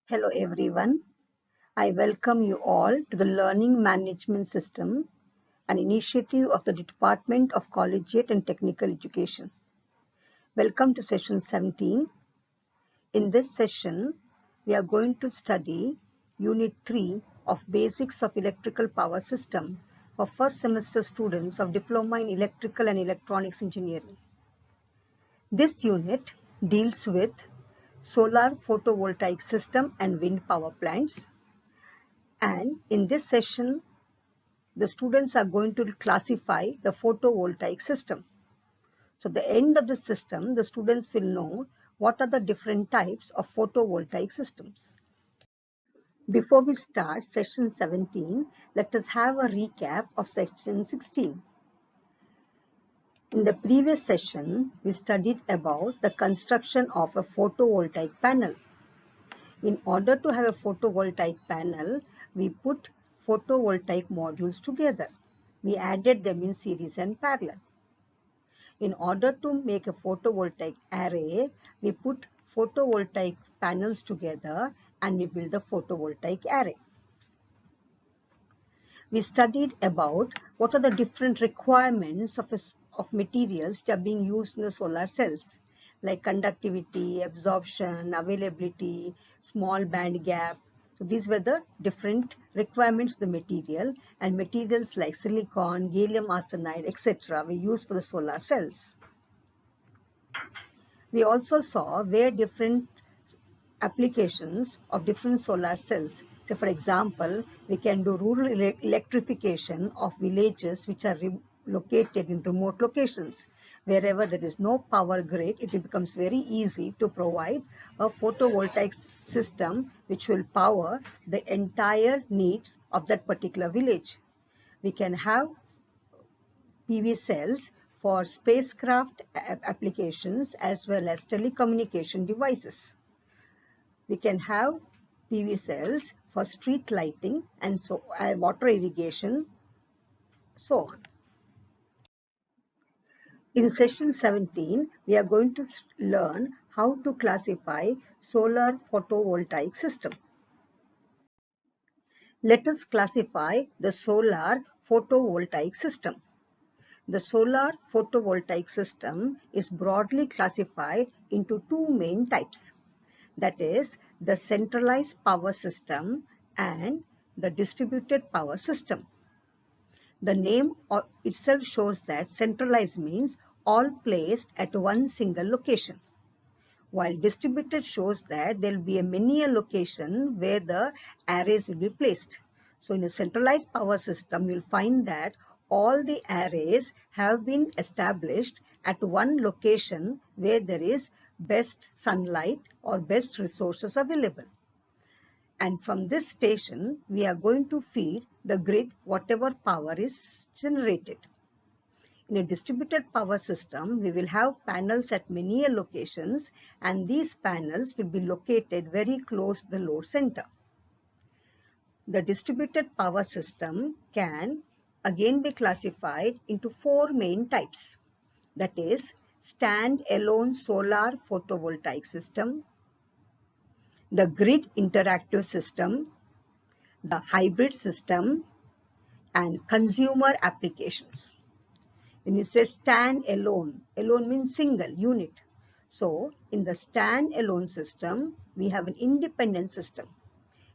Hello everyone. I welcome you all to the Learning Management System, an initiative of the Department of Collegiate and Technical Education. Welcome to session 17. In this session, we are going to study Unit 3 of Basics of Electrical Power System for first semester students of Diploma in Electrical and Electronics Engineering. This unit deals with solar photovoltaic system and wind power plants. And in this session, the students are going to classify the photovoltaic system. So at the end of the system, the students will know what are the different types of photovoltaic systems. Before we start session 17, let us have a recap of section 16. In the previous session, we studied about the construction of a photovoltaic panel. In order to have a photovoltaic panel, we put photovoltaic modules together. We added them in series and parallel. In order to make a photovoltaic array, we put photovoltaic panels together and we build the photovoltaic array. We studied about what are the different requirements of materials which are being used in the solar cells, like conductivity, absorption, availability, small band gap. So these were the different requirements of the material, and materials like silicon, gallium arsenide, etc. were used for the solar cells. We also saw where different applications of different solar cells. So for example, we can do rural electrification of villages which are located in remote locations. Wherever there is no power grid, it becomes very easy to provide a photovoltaic system which will power the entire needs of that particular village. We can have PV cells for spacecraft applications as well as telecommunication devices. We can have PV cells for street lighting and water irrigation, so on. In session 17, we are going to learn how to classify solar photovoltaic system. Let us classify the solar photovoltaic system. The solar photovoltaic system is broadly classified into two main types. That is the centralized power system and the distributed power system. The name itself shows that centralized means all placed at one single location, while distributed shows that there will be many a location where the arrays will be placed. So in a centralized power system, you will find that all the arrays have been established at one location where there is best sunlight or best resources available. And from this station, we are going to feed the grid whatever power is generated. In a distributed power system, we will have panels at many locations, and these panels will be located very close to the load center. The distributed power system can again be classified into four main types. That is stand-alone solar photovoltaic system, the grid interactive system, the hybrid system, and consumer applications. When you say stand-alone, alone means single unit. So in the stand-alone system, we have an independent system.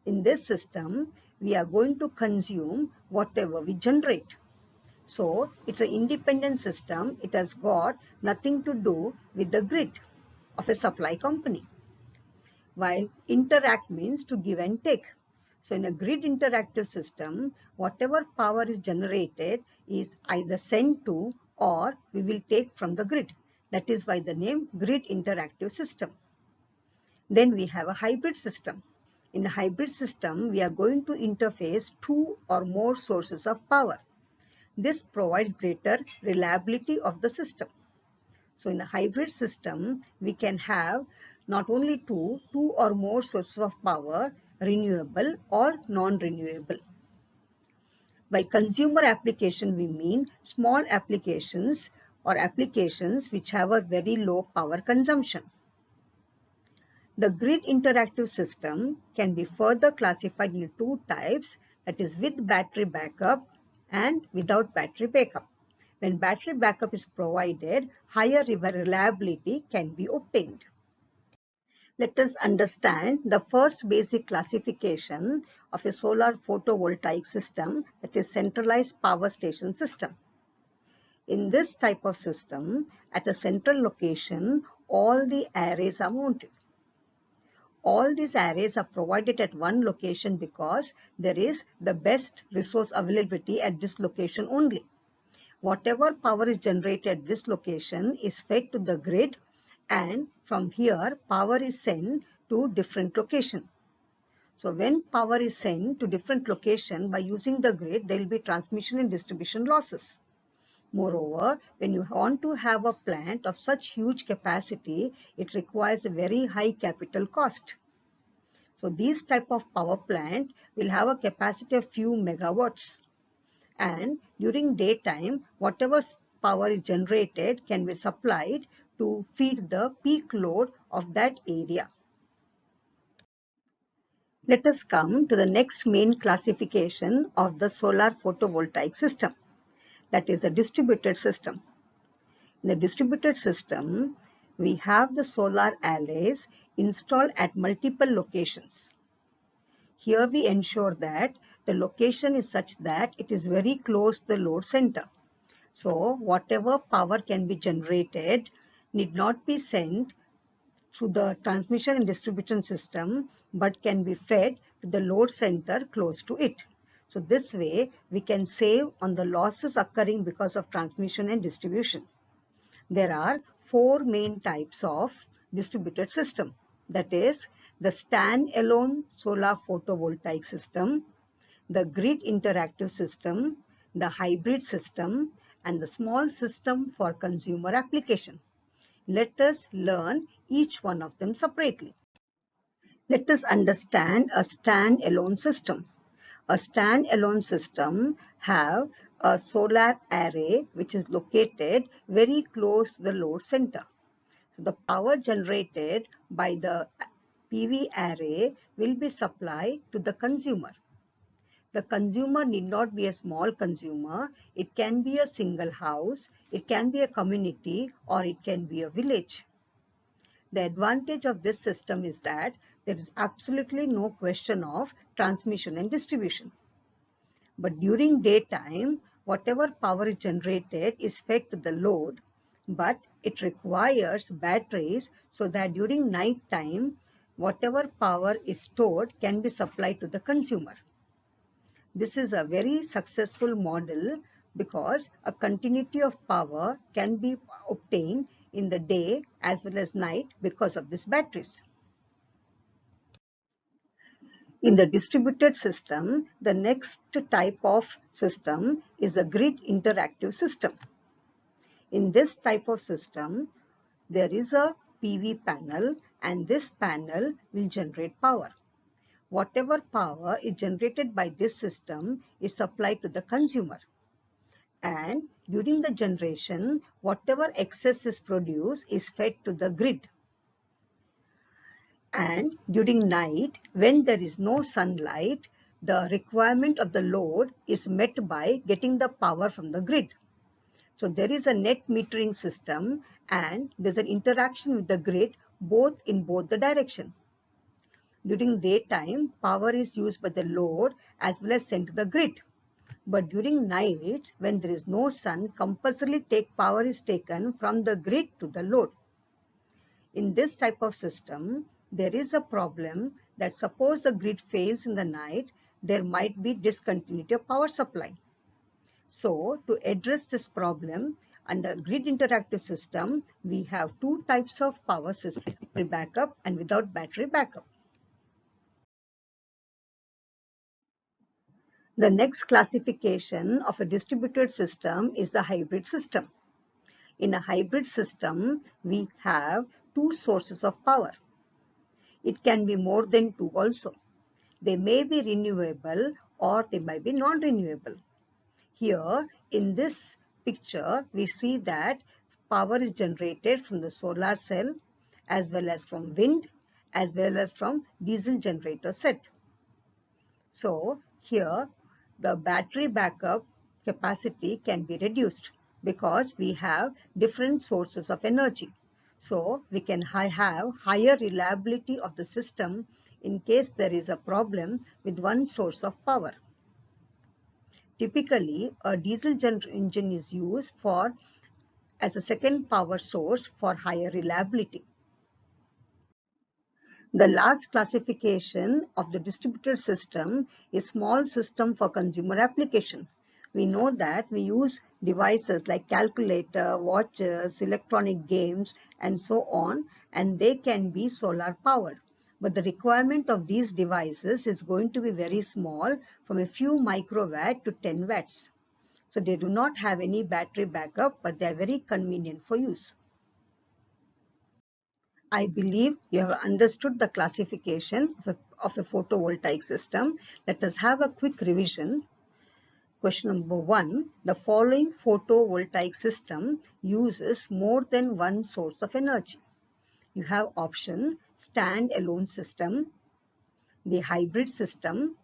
In this system, we are going to consume whatever we generate. So it's an independent system. It has got nothing to do with the grid of a supply company. While interact means to give and take. So in a grid interactive system, whatever power is generated is either sent to or we will take from the grid. That is why the name grid interactive system. Then we have a hybrid system. In a hybrid system, we are going to interface two or more sources of power. This provides greater reliability of the system. So in a hybrid system, we can have not only two or more sources of power, renewable or non-renewable. By consumer application, we mean small applications or applications which have a very low power consumption. The grid interactive system can be further classified into two types, that is with battery backup and without battery backup. When battery backup is provided, higher reliability can be obtained. Let us understand the first basic classification of a solar photovoltaic system, that is centralized power station system. In this type of system, at a central location, all the arrays are mounted. All these arrays are provided at one location because there is the best resource availability at this location only. Whatever power is generated at this location is fed to the grid, and from here power is sent to different location. So when power is sent to different location by using the grid, there will be transmission and distribution losses. Moreover, when you want to have a plant of such huge capacity, it requires a very high capital cost. So these type of power plant will have a capacity of few megawatts. And during daytime, whatever power is generated can be supplied to feed the peak load of that area. Let us come to the next main classification of the solar photovoltaic system, that is a distributed system. In the distributed system, we have the solar arrays installed at multiple locations. Here we ensure that the location is such that it is very close to the load center. So whatever power can be generated need not be sent through the transmission and distribution system, but can be fed to the load center close to it. So this way we can save on the losses occurring because of transmission and distribution. There are four main types of distributed system. That is the stand-alone solar photovoltaic system, the grid interactive system, the hybrid system, and the small system for consumer application. Let us learn each one of them separately. Let us understand a stand-alone system. A stand-alone system have a solar array which is located very close to the load center. So the power generated by the PV array will be supplied to the consumer. The consumer need not be a small consumer. It can be a single house, it can be a community, or it can be a village. The advantage of this system is that there is absolutely no question of transmission and distribution. But during daytime, whatever power is generated is fed to the load, but it requires batteries so that during night time, whatever power is stored can be supplied to the consumer. This is a very successful model because a continuity of power can be obtained in the day as well as night because of these batteries. In the distributed system, the next type of system is a grid interactive system. In this type of system, there is a PV panel, and this panel will generate power. Whatever power is generated by this system is supplied to the consumer. And during the generation, whatever excess is produced is fed to the grid. And during night, when there is no sunlight, the requirement of the load is met by getting the power from the grid. So there is a net metering system, and there's an interaction with the grid in both the direction. During daytime, power is used by the load as well as sent to the grid. But during nights, when there is no sun, compulsorily power is taken from the grid to the load. In this type of system, there is a problem that suppose the grid fails in the night, there might be discontinuity of power supply. So to address this problem, under grid interactive system, we have two types of power systems, battery backup and without battery backup. The next classification of a distributed system is the hybrid system. In a hybrid system, we have two sources of power. It can be more than two also. They may be renewable or they may be non-renewable. Here in this picture, we see that power is generated from the solar cell as well as from wind as well as from diesel generator set. So here the battery backup capacity can be reduced because we have different sources of energy. So we can have higher reliability of the system in case there is a problem with one source of power. Typically, a diesel engine is used for as a second power source for higher reliability. The last classification of the distributed system is small system for consumer application. We know that we use devices like calculator, watches, electronic games, and so on, and they can be solar powered. But the requirement of these devices is going to be very small, from a few microwatt to 10 watts. So they do not have any battery backup, but they are very convenient for use. I believe you have understood the classification of a photovoltaic system. Let us have a quick revision. Question number 1. The following photovoltaic system uses more than one source of energy. You have option stand-alone system, the hybrid system,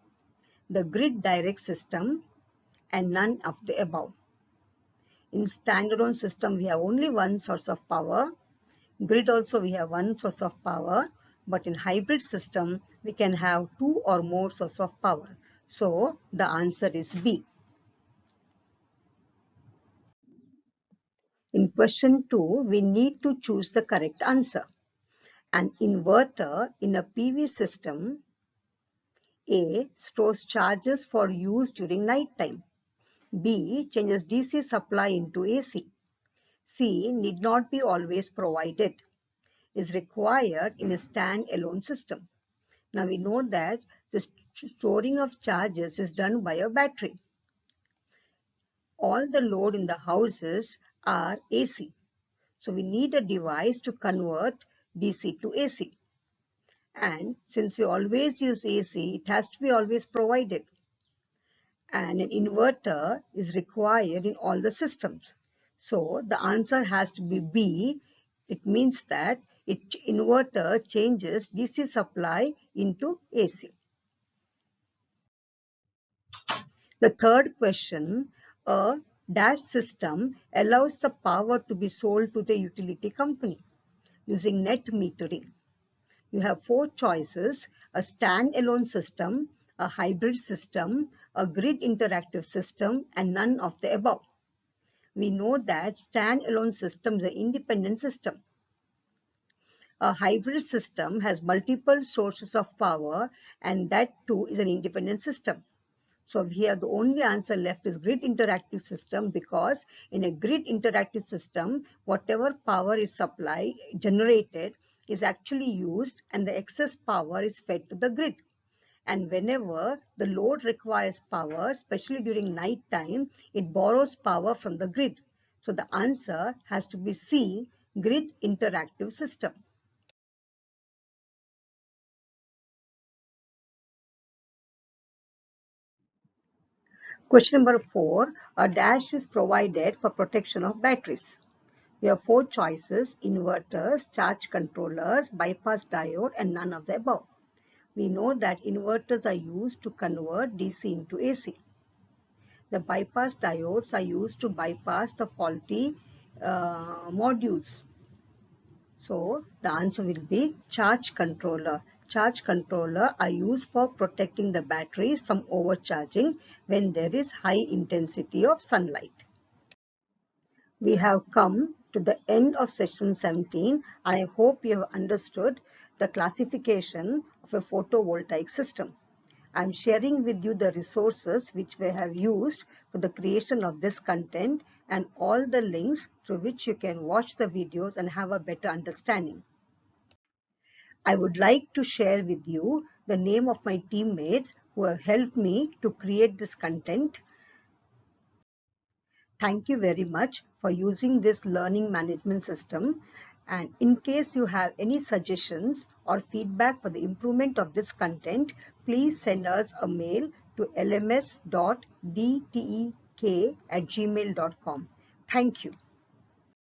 the grid direct system, and none of the above. In standalone system, we have only one source of power. Grid also we have one source of power, but in hybrid system we can have two or more sources of power. So the answer is B. In question 2, we need to choose the correct answer. An inverter in a PV system A stores charges for use during night time. B changes DC supply into AC. C need not be always provided. Is required in a stand-alone system. Now we know that the storing of charges is done by a battery. All the load in the houses are AC. So we need a device to convert DC to AC. And since we always use AC, it has to be always provided. And an inverter is required in all the systems. So the answer has to be B. It means that inverter changes DC supply into AC. The third question, a dash system allows the power to be sold to the utility company using net metering. You have four choices: a stand-alone system, a hybrid system, a grid interactive system, and none of the above. We know that stand-alone system is an independent system. A hybrid system has multiple sources of power, and that too is an independent system. So here the only answer left is grid interactive system, because in a grid interactive system, whatever power is supplied, generated, is actually used, and the excess power is fed to the grid. And whenever the load requires power, especially during night time, it borrows power from the grid. So the answer has to be C, grid interactive system. Question number 4, a dash is provided for protection of batteries. We have four choices: inverters, charge controllers, bypass diode, and none of the above. We know that inverters are used to convert DC into AC. The bypass diodes are used to bypass the faulty modules. So the answer will be charge controller. Charge controller are used for protecting the batteries from overcharging when there is high intensity of sunlight. We have come to the end of section 17. I hope you have understood the classification of a photovoltaic system. I am sharing with you the resources which we have used for the creation of this content, and all the links through which you can watch the videos and have a better understanding. I would like to share with you the name of my teammates who have helped me to create this content. Thank you very much for using this learning management system. And in case you have any suggestions or feedback for the improvement of this content, please send us a mail to lms.dtek@gmail.com. Thank you.